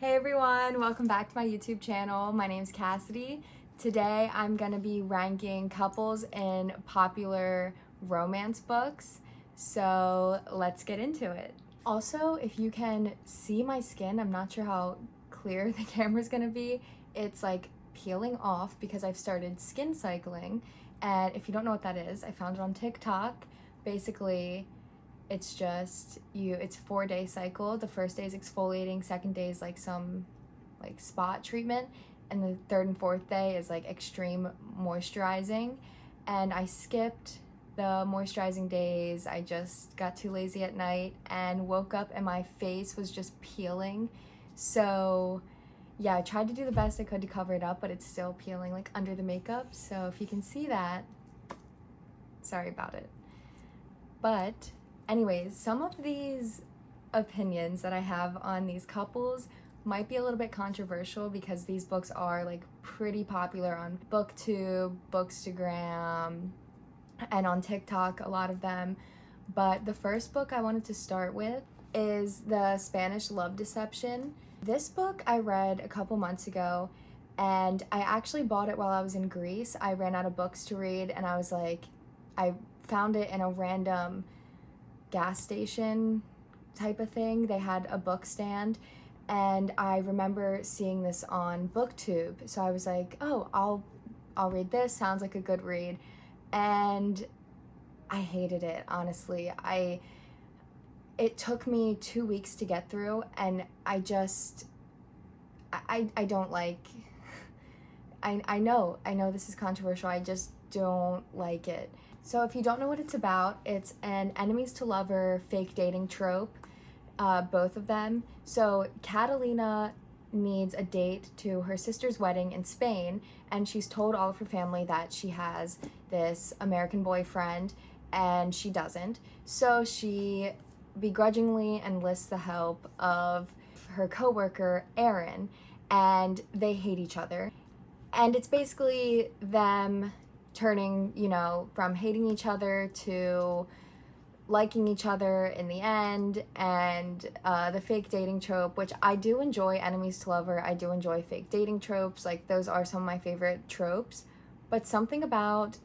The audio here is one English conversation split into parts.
Hey everyone, welcome back to my YouTube channel. My name's Cassidy. Today I'm gonna be ranking couples in popular romance books. So let's get into it. Also, if you can see my skin, I'm not sure how clear the camera's gonna be. It's like peeling off because I've started skin cycling. And if you don't know what that is, I found it on TikTok. Basically, it's just it's 4-day cycle. The first day is exfoliating, second day is like some like spot treatment, and the third and fourth day is like extreme moisturizing. And I skipped the moisturizing days. I just got too lazy at night and woke up and my face was just peeling. So yeah, I tried to do the best I could to cover it up, but it's still peeling like under the makeup. So if you can see that, sorry about it. But anyways, some of these opinions that I have on these couples might be a little bit controversial because these books are like pretty popular on BookTube, Bookstagram, and on TikTok, a lot of them. But the first book I wanted to start with is The Spanish Love Deception. This book I read a couple months ago, and I actually bought it while I was in Greece. I ran out of books to read, and I was like, I found it in a random gas station type of thing. They had a book stand, and I remember seeing this on BookTube. So I was like, oh, I'll read this. Sounds like a good read. And I hated it, honestly. It took me 2 weeks to get through, and I don't like, I know this is controversial. I just don't like it. So if you don't know what it's about, it's an enemies to lover fake dating trope, both of them. So Catalina needs a date to her sister's wedding in Spain, and she's told all of her family that she has this American boyfriend, and she doesn't. So she begrudgingly enlists the help of her coworker, Erin, and they hate each other. And it's basically them turning, from hating each other to liking each other in the end. And the fake dating trope, which I do enjoy, enemies to lover, I do enjoy fake dating tropes. Like, those are some of my favorite tropes. But something about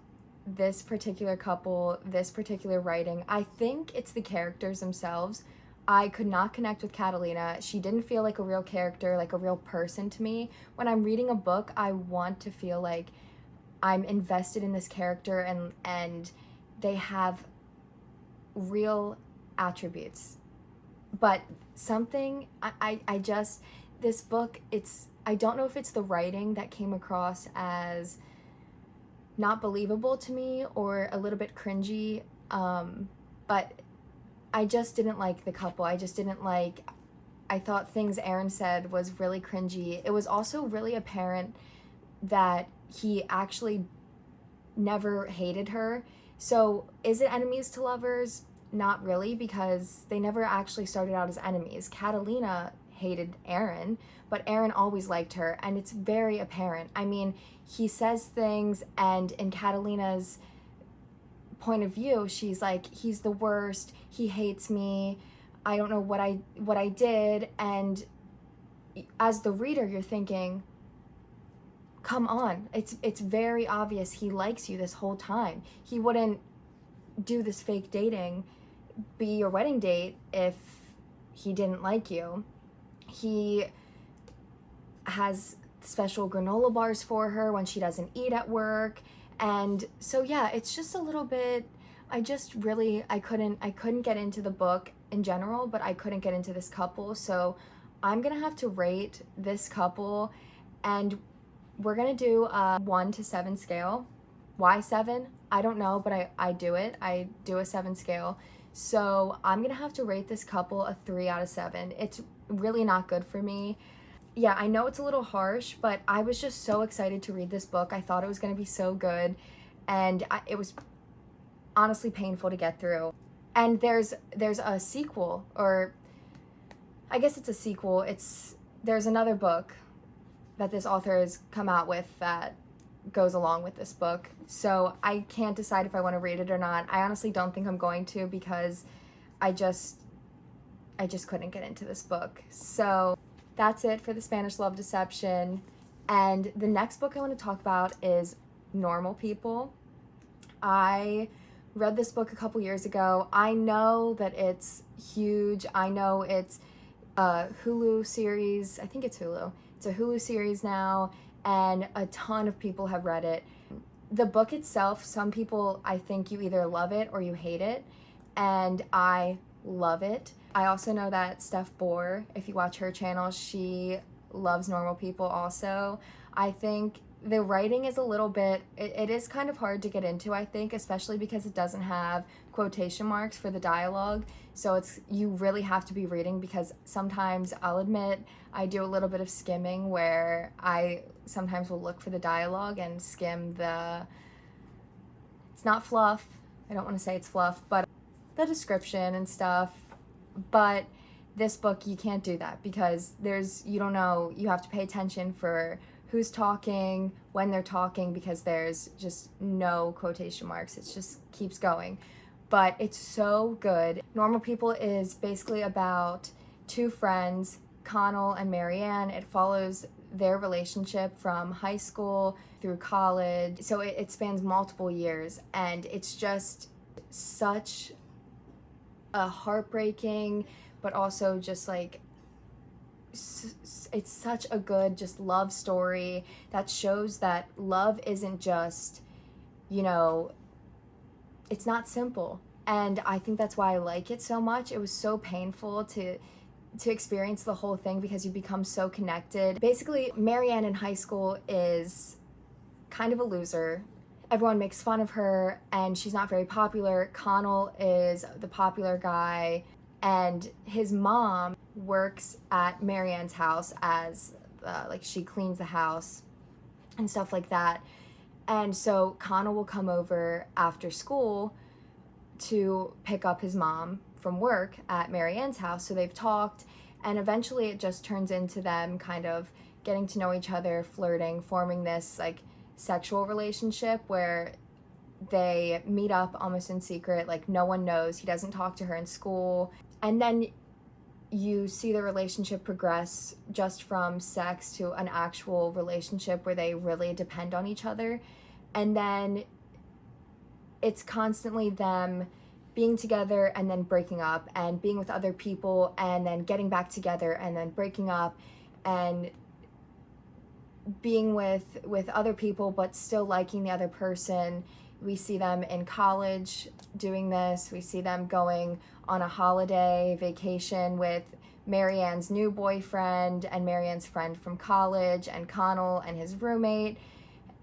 this particular couple, this particular writing, I think it's the characters themselves. I could not connect with Catalina. She didn't feel like a real character, like a real person to me. When I'm reading a book, I want to feel like I'm invested in this character and they have real attributes. But something, this book, I don't know if it's the writing that came across as not believable to me or a little bit cringy, but I just didn't like the couple. I thought things Erin said was really cringy. It was also really apparent that he actually never hated her. So is it enemies to lovers? Not really, because they never actually started out as enemies. Catalina hated Erin, but Erin always liked her, and it's very apparent. I mean, he says things, and in Catalina's point of view, she's like, he's the worst, he hates me, I don't know what I did. And as the reader, you're thinking, come on, it's very obvious he likes you this whole time. He wouldn't do this fake dating, be your wedding date, if he didn't like you. He has special granola bars for her when she doesn't eat at work. And so yeah, it's just a little bit, I couldn't get into the book in general, but I couldn't get into this couple. So I'm gonna have to rate this couple, and we're gonna do a 1 to 7 scale. Why 7? I don't know, but I do it. I do a 7 scale. So I'm gonna have to rate this couple a 3 out of 7. It's really not good for me. Yeah, I know it's a little harsh, but I was just so excited to read this book. I thought it was gonna be so good, and it was honestly painful to get through. And there's a sequel, or I guess it's a sequel. There's another book that this author has come out with that goes along with this book. So I can't decide if I want to read it or not. I honestly don't think I'm going to, because I just couldn't get into this book. So that's it for the Spanish Love Deception. And the next book I want to talk about is Normal People. I read this book a couple years ago. I know that it's huge. I know it's a Hulu series. I think it's Hulu. It's a Hulu series now, and a ton of people have read it. The book itself, some people, I think you either love it or you hate it, and I love it. I also know that Steph Bohr, if you watch her channel, she loves Normal People also. I think the writing is a little bit, it is kind of hard to get into, I think, especially because it doesn't have quotation marks for the dialogue. So you really have to be reading, because sometimes, I'll admit, I do a little bit of skimming where I sometimes will look for the dialogue and skim it's not fluff, I don't want to say it's fluff, but the description and stuff. But this book, you can't do that, because you don't know, you have to pay attention for who's talking, when they're talking, because there's just no quotation marks. It just keeps going. But it's so good. Normal People is basically about two friends, Connell and Marianne. It follows their relationship from high school through college. So it spans multiple years, and it's just such a heartbreaking, but also just like, it's such a good just love story that shows that love isn't just, it's not simple. And I think that's why I like it so much. It was so painful to experience the whole thing, because you become so connected. Basically, Marianne in high school is kind of a loser. Everyone makes fun of her, and she's not very popular. Connell is the popular guy, and his mom works at Marianne's house as she cleans the house and stuff like that. And so Connell will come over after school to pick up his mom from work at Marianne's house. So they've talked, and eventually it just turns into them kind of getting to know each other, flirting, forming this like sexual relationship where they meet up almost in secret, like no one knows. He doesn't talk to her in school. And then you see the relationship progress just from sex to an actual relationship where they really depend on each other. And then it's constantly them being together and then breaking up, and being with other people and then getting back together and then breaking up, and being with other people but still liking the other person. We see them in college doing this. We see them going on a holiday vacation with Marianne's new boyfriend and Marianne's friend from college, and Connell and his roommate.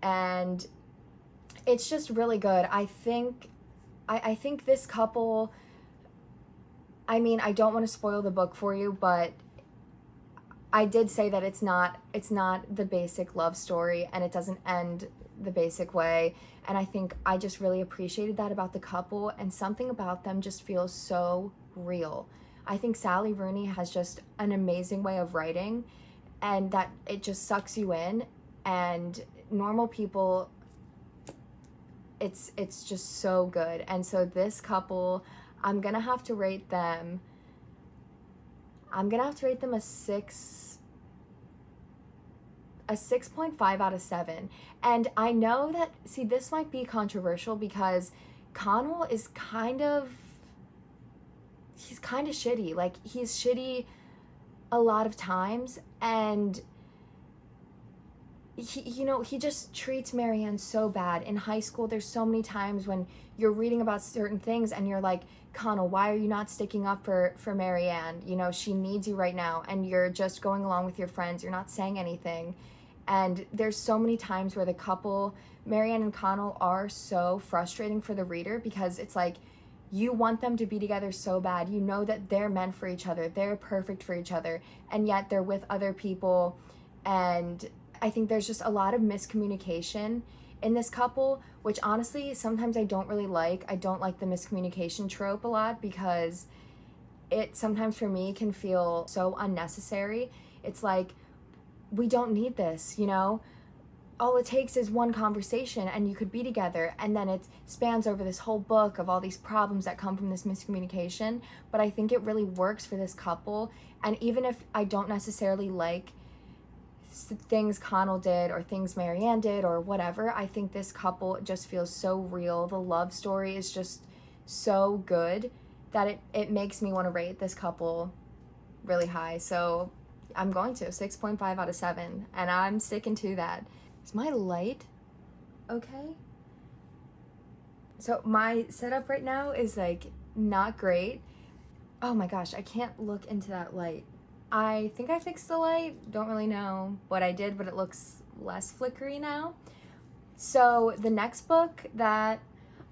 And it's just really good. I think this couple, I mean, I don't want to spoil the book for you, but I did say that it's not the basic love story, and it doesn't end the basic way. And I think I just really appreciated that about the couple, and something about them just feels so real. I think Sally Rooney has just an amazing way of writing, and that it just sucks you in. And Normal People, it's just so good. And so this couple, I'm gonna have to rate them a 6.5 out of 7. And I know that, see, this might be controversial, because Connell is he's kind of shitty. Like, he's shitty a lot of times, and he just treats Marianne so bad. In high school, there's so many times when you're reading about certain things and you're like, Connell, why are you not sticking up for Marianne? She needs you right now, and you're just going along with your friends. You're not saying anything. And there's so many times where the couple, Marianne and Connell, are so frustrating for the reader, because it's like, you want them to be together so bad. You know that they're meant for each other. They're perfect for each other. And yet they're with other people. And I think there's just a lot of miscommunication in this couple, which honestly, sometimes I don't really like. I don't like the miscommunication trope a lot, because it sometimes for me can feel so unnecessary. It's like, we don't need this, all it takes is one conversation and you could be together, and then it spans over this whole book of all these problems that come from this miscommunication. But I think it really works for this couple, and even if I don't necessarily like things Connell did or things Marianne did or whatever, I think this couple just feels so real. The love story is just so good that it makes me want to rate this couple really high. So I'm going to 6.5 out of 7, and I'm sticking to that. Is my light okay? So my setup right now is like not great. Oh my gosh, I can't look into that light. I think I fixed the light. Don't really know what I did, but it looks less flickery now. So the next book that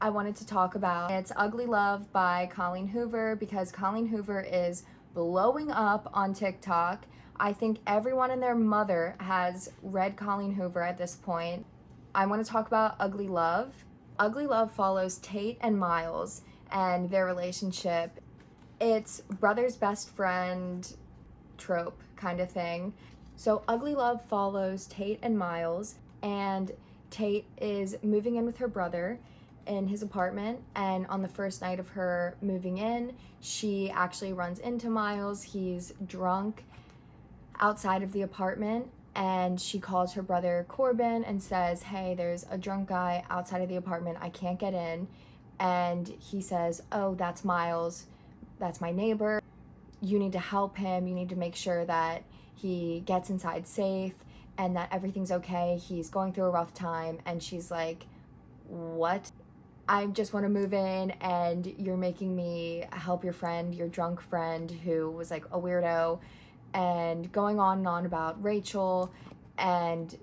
I wanted to talk about, it's Ugly Love by Colleen Hoover, because Colleen Hoover is blowing up on TikTok. I think everyone and their mother has read Colleen Hoover at this point. I want to talk about Ugly Love. Ugly Love follows Tate and Miles and their relationship. It's brother's best friend trope kind of thing. So Ugly Love follows Tate and Miles, and Tate is moving in with her brother in his apartment, and on the first night of her moving in, she actually runs into Miles. He's drunk outside of the apartment, and she calls her brother Corbin and says, hey, there's a drunk guy outside of the apartment, I can't get in. And he says, oh, that's Miles, that's my neighbor, you need to help him, you need to make sure that he gets inside safe and that everything's okay, he's going through a rough time. And she's like, what? I just want to move in and you're making me help your friend, your drunk friend who was like a weirdo, and going on and on about Rachel. And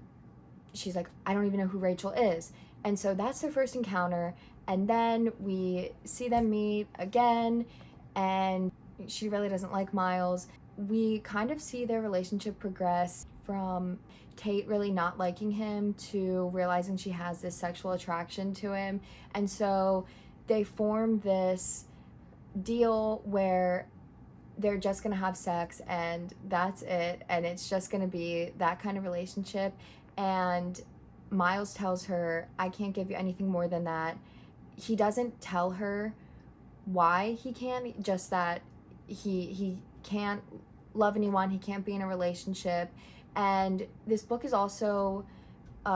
she's like, I don't even know who Rachel is. And so that's their first encounter, and then we see them meet again, and she really doesn't like Miles. We kind of see their relationship progress from Tate really not liking him to realizing she has this sexual attraction to him. And so they form this deal where they're just gonna have sex and that's it, and it's just gonna be that kind of relationship. And Miles tells her, I can't give you anything more than that. He doesn't tell her why he can't, just that he can't love anyone, he can't be in a relationship. And this book is also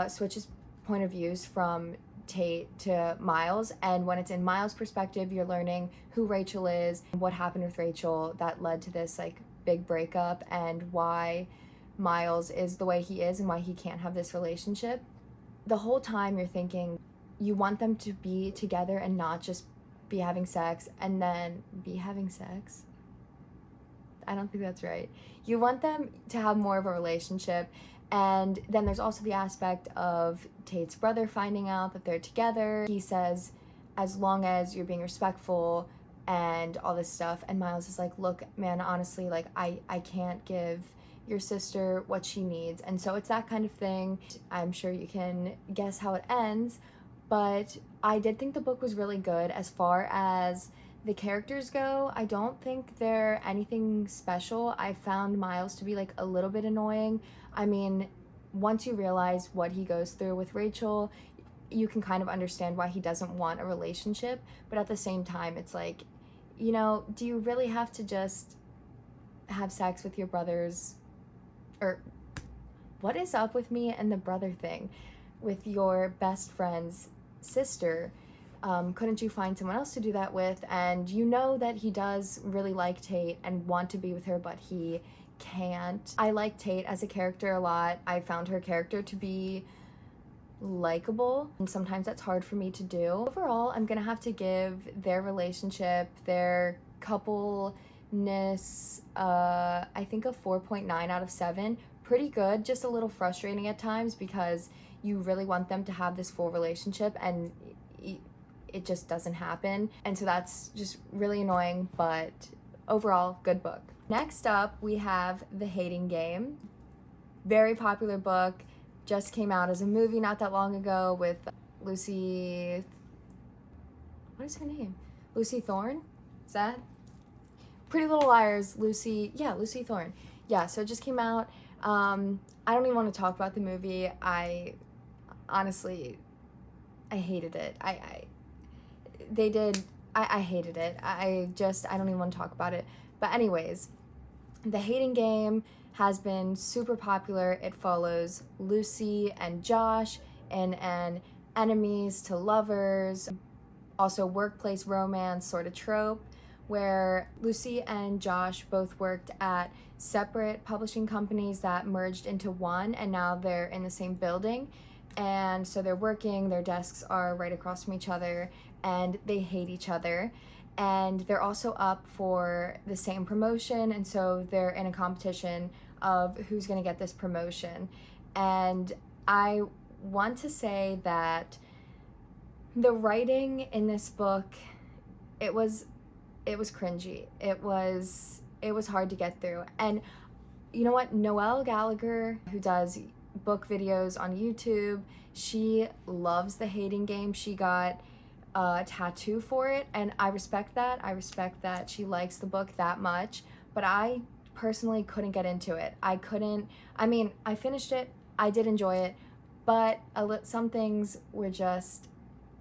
switches point of views from Tate to Miles, and when it's in Miles' perspective, you're learning who Rachel is, what happened with Rachel that led to this like big breakup, and why Miles is the way he is and why he can't have this relationship. The whole time you're thinking you want them to be together and not just be having sex and then be having sex. I don't think that's right. You want them to have more of a relationship. And then there's also the aspect of Tate's brother finding out that they're together. He says, as long as you're being respectful and all this stuff. And Miles is like, look, man, honestly, like I can't give your sister what she needs. And so it's that kind of thing. I'm sure you can guess how it ends, but I did think the book was really good. As far as the characters go, I don't think they're anything special. I found Miles to be like a little bit annoying. I mean, once you realize what he goes through with Rachel, you can kind of understand why he doesn't want a relationship. But at the same time, it's like, you know, do you really have to just have sex with your brothers? Or what is up with me and the brother thing? With your best friend's sister, couldn't you find someone else to do that with? And you know that he does really like Tate and want to be with her, but he can't. I like Tate as a character a lot. I found her character to be likable, and sometimes that's hard for me to do. Overall, I'm gonna have to give their relationship, their coupleness, I think a 4.9 out of 7. Pretty good, just a little frustrating at times because you really want them to have this full relationship and it just doesn't happen. And so that's just really annoying, but overall, good book. Next up, we have The Hating Game. Very popular book, just came out as a movie not that long ago with Lucy, what is her name? Lucy Thorne? Is that? Pretty Little Liars, Lucy Thorne. Yeah, so it just came out. I don't even want to talk about the movie. I honestly, I hated it. I hated it. I don't even want to talk about it. But anyways, the Hating Game has been super popular. It follows Lucy and Josh in an enemies to lovers, also workplace romance sort of trope, where Lucy and Josh both worked at separate publishing companies that merged into one, and now they're in the same building. And so they're working, their desks are right across from each other, and they hate each other. And they're also up for the same promotion, and so they're in a competition of who's going to get this promotion. And I want to say that the writing in this book, it was cringy. It was hard to get through. And you know what? Noelle Gallagher, who does book videos on YouTube, she loves the Hating Game. She got a tattoo for it, and I respect that. I respect that she likes the book that much, but I personally couldn't get into it. I finished it. I did enjoy it, but some things were just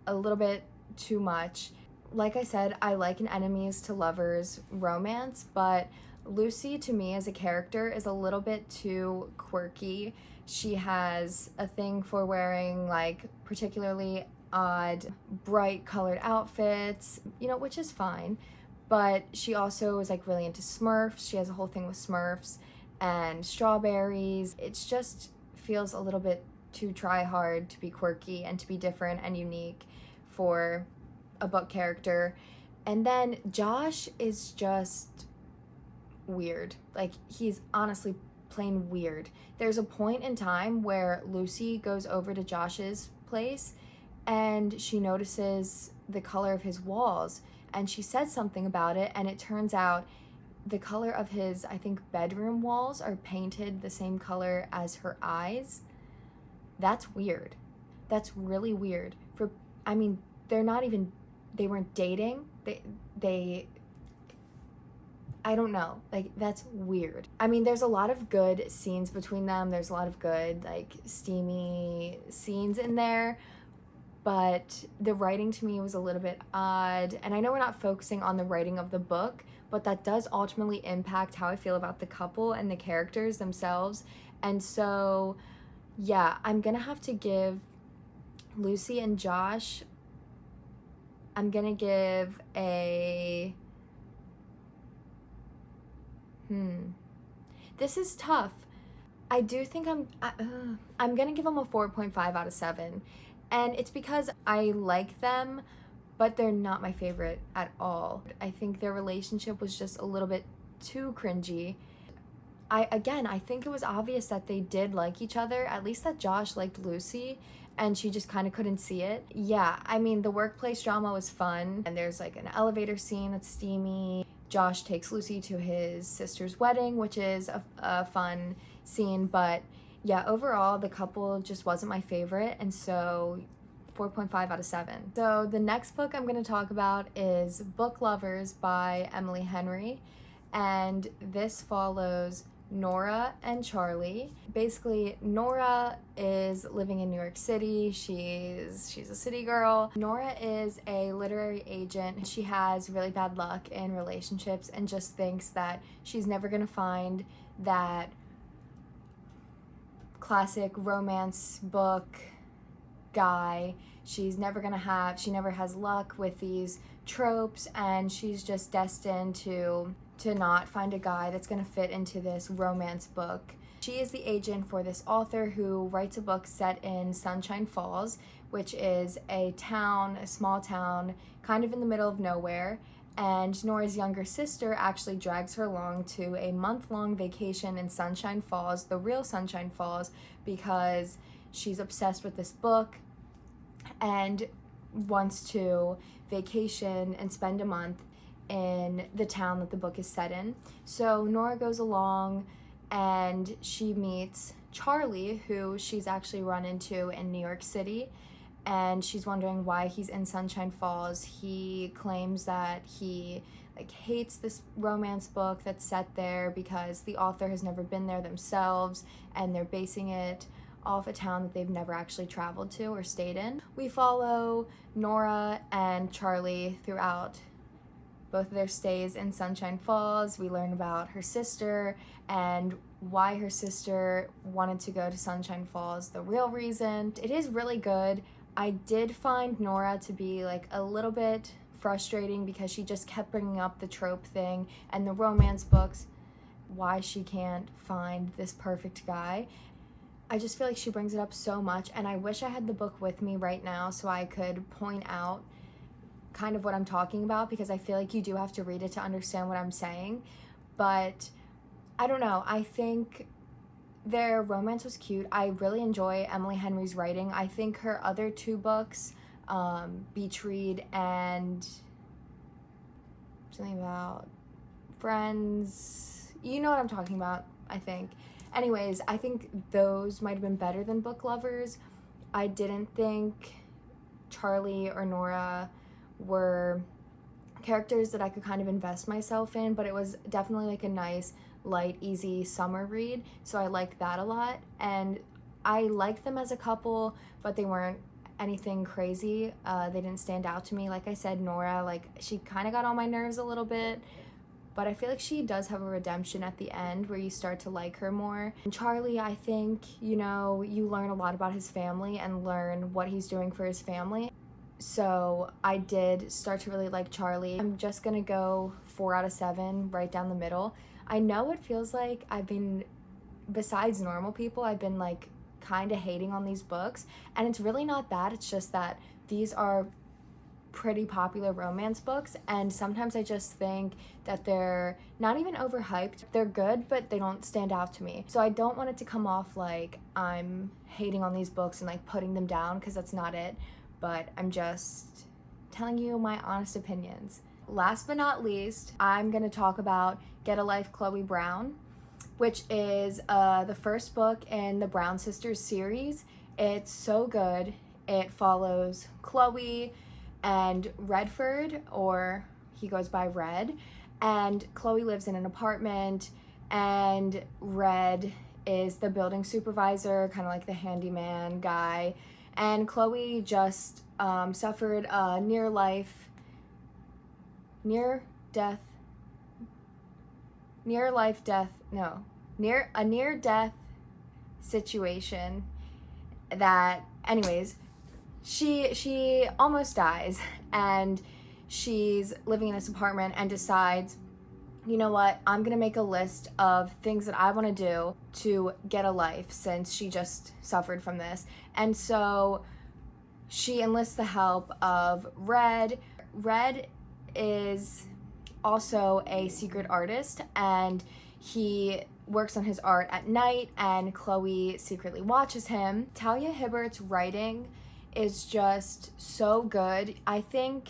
a little bit too much. Like I said, I like an enemies to lovers romance, but Lucy, to me as a character, is a little bit too quirky. She has a thing for wearing like particularly odd, bright colored outfits, which is fine. But she also is like really into Smurfs. She has a whole thing with Smurfs and strawberries. It just feels a little bit too try hard to be quirky and to be different and unique for a book character. And then Josh is just weird. Like, he's honestly plain weird. There's a point in time where Lucy goes over to Josh's place and she notices the color of his walls, and she said something about it, and it turns out the color of his, I think, bedroom walls are painted the same color as her eyes. That's weird. That's really weird. They weren't dating. I don't know. Like, that's weird. There's a lot of good scenes between them. There's a lot of good, like, steamy scenes in there. But the writing to me was a little bit odd. And I know we're not focusing on the writing of the book, but that does ultimately impact how I feel about the couple and the characters themselves. And so, yeah, I'm gonna have to give Lucy and Josh, I'm gonna give a... This is tough. I do think I'm gonna give them a 4.5 out of 7. And it's because I like them, but they're not my favorite at all. I think their relationship was just a little bit too cringy. I think it was obvious that they did like each other, at least that Josh liked Lucy, and she just kind of couldn't see it. Yeah, the workplace drama was fun, and there's like an elevator scene that's steamy. Josh takes Lucy to his sister's wedding, which is a fun scene, but yeah, overall, the couple just wasn't my favorite, and so 4.5 out of 7. So the next book I'm going to talk about is Book Lovers by Emily Henry, and this follows Nora and Charlie. Basically, Nora is living in New York City. She's a city girl. Nora is a literary agent. She has really bad luck in relationships and just thinks that she's never going to find that classic romance book guy. She never has luck with these tropes, and she's just destined to not find a guy that's going to fit into this romance book. She is the agent for this author who writes a book set in Sunshine Falls, which is a small town, kind of in the middle of nowhere. And Nora's younger sister actually drags her along to a month-long vacation in Sunshine Falls, the real Sunshine Falls, because she's obsessed with this book and wants to vacation and spend a month in the town that the book is set in. So Nora goes along and she meets Charlie, who she's actually run into in New York City, and she's wondering why he's in Sunshine Falls. He claims that he hates this romance book that's set there because the author has never been there themselves, and they're basing it off a town that they've never actually traveled to or stayed in. We follow Nora and Charlie throughout both of their stays in Sunshine Falls. We learn about her sister and why her sister wanted to go to Sunshine Falls, the real reason. It is really good. I did find Nora to be like a little bit frustrating because she just kept bringing up the trope thing and the romance books, why she can't find this perfect guy. I just feel like she brings it up so much, and I wish I had the book with me right now so I could point out kind of what I'm talking about, because I feel like you do have to read it to understand what I'm saying. But I don't know, I think their romance was cute. I really enjoy Emily Henry's writing. I think her other two books, Beach Read and something about friends, you know what I'm talking about, I think. Anyways, I think those might have been better than Book Lovers. I didn't think Charlie or Nora were characters that I could kind of invest myself in, but it was definitely like a nice, light, easy summer read, so I liked that a lot. And I liked them as a couple, but they weren't anything crazy. They didn't stand out to me. Like I said, Nora, like, she kind of got on my nerves a little bit, but I feel like she does have a redemption at the end where you start to like her more. And Charlie, I think, you know, you learn a lot about his family and learn what he's doing for his family. So I did start to really like Charlie. I'm just gonna go 4 out of 7, right down the middle. I know it feels like I've been, besides normal people, I've been like kind of hating on these books, and it's really not that. It's just that these are pretty popular romance books, and sometimes I just think that they're not even overhyped. They're good, but they don't stand out to me. So I don't want it to come off like I'm hating on these books and like putting them down, because that's not it. But I'm just telling you my honest opinions. Last but not least, I'm gonna talk about Get a Life, Chloe Brown, which is the first book in the Brown Sisters series. It's so good. It follows Chloe and Redford, or he goes by Red, and Chloe lives in an apartment, and Red is the building supervisor, kind of like the handyman guy, and Chloe just suffered a near-death situation that, anyways, she almost dies, and she's living in this apartment and decides, you know what, I'm gonna make a list of things that I want to do to get a life, since she just suffered from this. And so she enlists the help of Red. Red is also a secret artist, and he works on his art at night, and Chloe secretly watches him. Talia Hibbert's writing is just so good. I think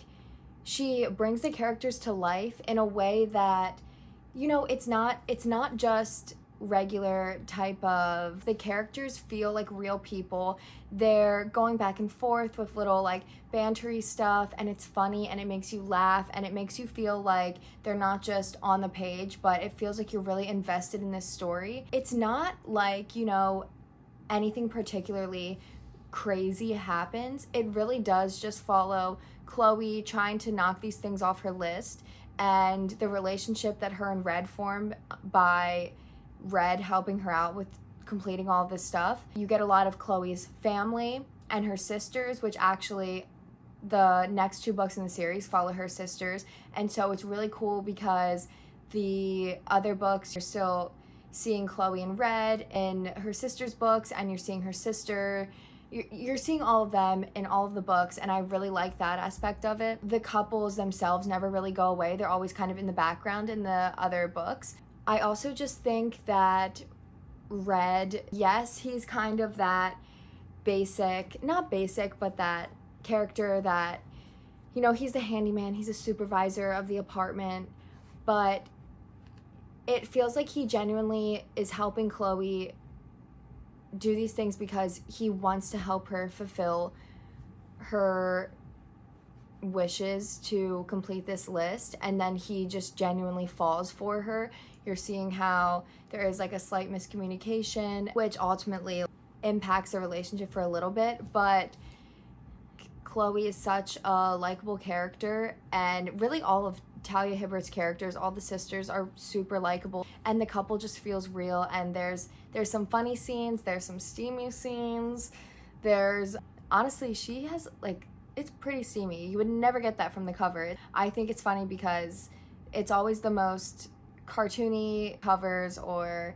she brings the characters to life in a way that, you know, it's not just regular type of, the characters feel like real people. They're going back and forth with little like bantery stuff, and it's funny, and it makes you laugh, and it makes you feel like they're not just on the page, but it feels like you're really invested in this story. It's not like, you know, anything particularly crazy happens. It really does just follow Chloe trying to knock these things off her list, and the relationship that her and Red form by Red helping her out with completing all this stuff. You get a lot of Chloe's family and her sisters, which actually the next 2 books in the series follow her sisters, and so it's really cool because the other books, you're still seeing Chloe and Red in her sister's books, and you're seeing her sister, you're seeing all of them in all of the books, and I really like that aspect of it. The couples themselves never really go away. They're always kind of in the background in the other books. I also just think that Red, yes, he's kind of that basic, not basic, but that character that, you know, he's the handyman, he's a supervisor of the apartment, but it feels like he genuinely is helping Chloe do these things because he wants to help her fulfill her wishes to complete this list, and then he just genuinely falls for her. You're seeing how there is like a slight miscommunication, which ultimately impacts the relationship for a little bit, but Chloe is such a likable character, and really all of Talia Hibbert's characters, all the sisters are super likable, and the couple just feels real. And there's some funny scenes, there's some steamy scenes, there's honestly, she has like, it's pretty steamy. You would never get that from the cover. I think it's funny because it's always the most cartoony covers or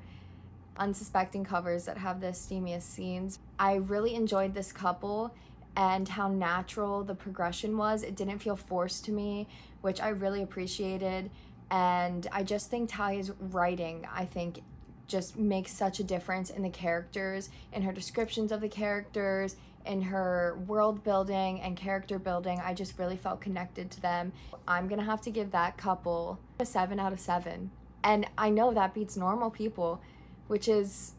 unsuspecting covers that have the steamiest scenes. I really enjoyed this couple and how natural the progression was. It didn't feel forced to me, which I really appreciated. And I just think Talia's writing, I think, just makes such a difference in the characters, in her descriptions of the characters, in her world building and character building. I just really felt connected to them. I'm gonna have to give that couple a 7 out of 7. And I know that beats normal people, which is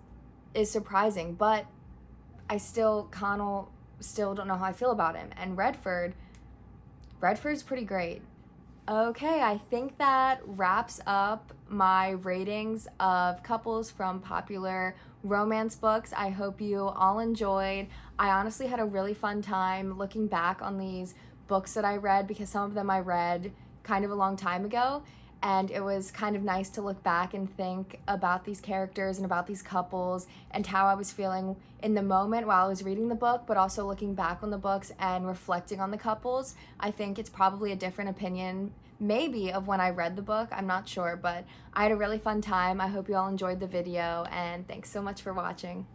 surprising, but I still, Connell, still don't know how I feel about him. And Redford's pretty great. Okay, I think that wraps up my ratings of couples from popular romance books. I hope you all enjoyed. I honestly had a really fun time looking back on these books that I read, because some of them I read kind of a long time ago, and it was kind of nice to look back and think about these characters and about these couples and how I was feeling in the moment while I was reading the book, but also looking back on the books and reflecting on the couples. I think it's probably a different opinion, maybe, of when I read the book. I'm not sure, but I had a really fun time. I hope you all enjoyed the video, and thanks so much for watching.